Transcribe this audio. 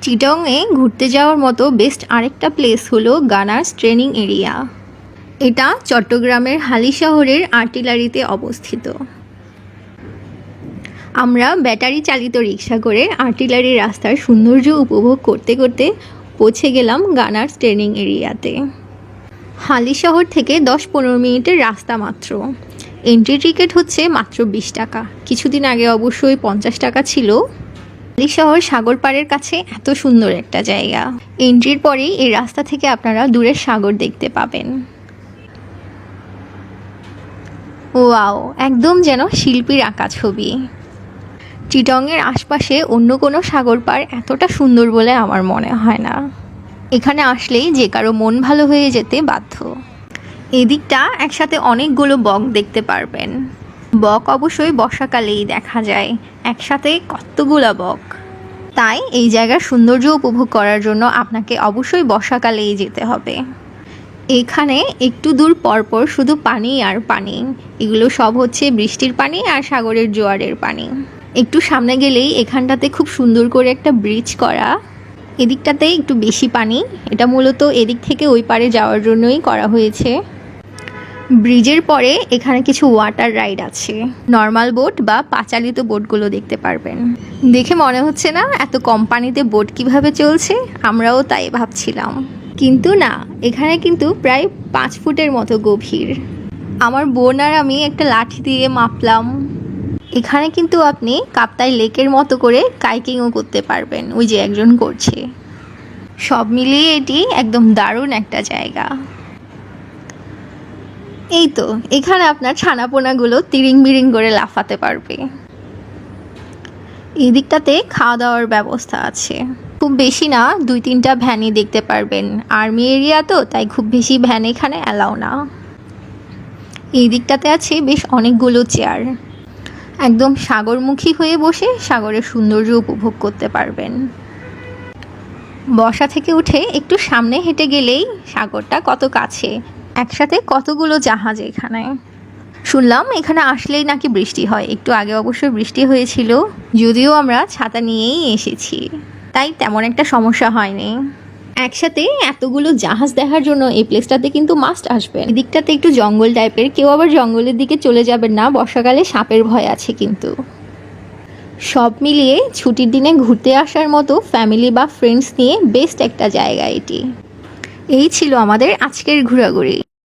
চিটংয়ে ঘুরতে যাওয়ার মতো বেস্ট আরেকটা প্লেস হলো গানার্স ট্রেনিং এরিয়া। এটা চট্টগ্রামের হালিশহরের আর্টিলারিতে অবস্থিত। আমরা ব্যাটারি চালিত রিক্সা করে আর্টিলারি রাস্তার সৌন্দর্য উপভোগ করতে করতে পৌঁছে গেলাম গানার্স ট্রেনিং এরিয়াতে। হালিশহর থেকে 10-15 মিনিটের রাস্তা মাত্র। এন্ট্রি টিকিট হচ্ছে মাত্র 20 টাকা। কিছুদিন আগে অবশ্যই 50 টাকা ছিল। হালিশহর সাগর পাড়ের কাছে এত সুন্দর একটা জায়গা। এন্ট্রির পরেই এই রাস্তা থেকে আপনারা দূরের সাগর দেখতে পাবেন। ওয়াও, একদম যেন শিল্পীর আঁকা ছবি। চিটংয়ের আশপাশে অন্য কোনো সাগর পাড় এতটা সুন্দর বলে আমার মনে হয় না। এখানে আসলেই যে কারো মন ভালো হয়ে যেতে বাধ্য। এদিকটা একসাথে অনেকগুলো বক দেখতে পারবেন। বক অবশ্যই বর্ষাকালেই দেখা যায়, একসাথে কতগুলো বক। তাই এই জায়গার সৌন্দর্য উপভোগ করার জন্য আপনাকে অবশ্যই বর্ষাকালেই যেতে হবে। এখানে একটু দূর পরপর শুধু পানি আর পানি। এগুলো সব হচ্ছে বৃষ্টির পানি আর সাগরের জোয়ারের পানি। একটু সামনে গেলেই এখানটাতে খুব সুন্দর করে একটা ব্রিজ করা। এদিকটাতে একটু বেশি পানি। এটা মূলত এদিক থেকে ওই পারে যাওয়ার জন্যই করা হয়েছে। ব্রিজের পরে এখানে কিছু ওয়াটার রাইড আছে। নর্মাল বোট বা পাচালিত বোটগুলো দেখতে পারবেন। দেখে মনে হচ্ছে না এত কম পানিতে বোট কিভাবে চলছে, আমরাও তাই ভাবছিলাম। কিন্তু না, এখানে কিন্তু প্রায় 5 ফুটের মতো গভীর। আমার বোন আর আমি একটা লাঠি দিয়ে মাপলাম। এখানে কিন্তু আপনি কাপ্তাই লেকের মতো করে কাইকিংও করতে পারবেন, ওই যে একজন করছে। সব মিলিয়ে এটি একদম দারুণ একটা জায়গা। এই তো এখানে আপনার ছানাপোনাগুলো তিরিং বিরিং করে লাফাতে পারবে। এই দিকটাতে খাওয়া দাওয়ার ব্যবস্থা আছে। খুব বেশি না, 2-3টা ভ্যানই দেখতে পারবেন। আর্মি এরিয়া তো, তাই খুব বেশি ভ্যান এখানে অ্যালাউ না। এই দিকটাতে আছে বেশ অনেকগুলো চেয়ার। একদম সাগরমুখী হয়ে বসে সাগরের সৌন্দর্য উপভোগ করতে পারবেন। বসা থেকে উঠে একটু সামনে হেঁটে গেলেই সাগরটা কত কাছে। একসাথে কতগুলো জাহাজ এখানে। শুনলাম এখানে আসলেই নাকি বৃষ্টি হয়। একটু আগে অবশ্যই বৃষ্টি হয়েছিল, যদিও আমরা ছাতা নিয়েই এসেছি, তাই তেমন একটা সমস্যা হয়নি। একসাথে এতগুলো জাহাজ দেখার জন্য এই প্লেসটাতে কিন্তু মাস্ট আসবেন। এদিকটাতে একটু জঙ্গল টাইপের, কেউ আবার জঙ্গলের দিকে চলে যাবেন না, বর্ষাকালে সাপের ভয় আছে কিন্তু। সব মিলিয়ে ছুটির দিনে ঘুরতে আসার মতো ফ্যামিলি বা ফ্রেন্ডস নিয়ে বেস্ট একটা জায়গা এটি। এই ছিল আমাদের আজকের ঘোরাঘুরি।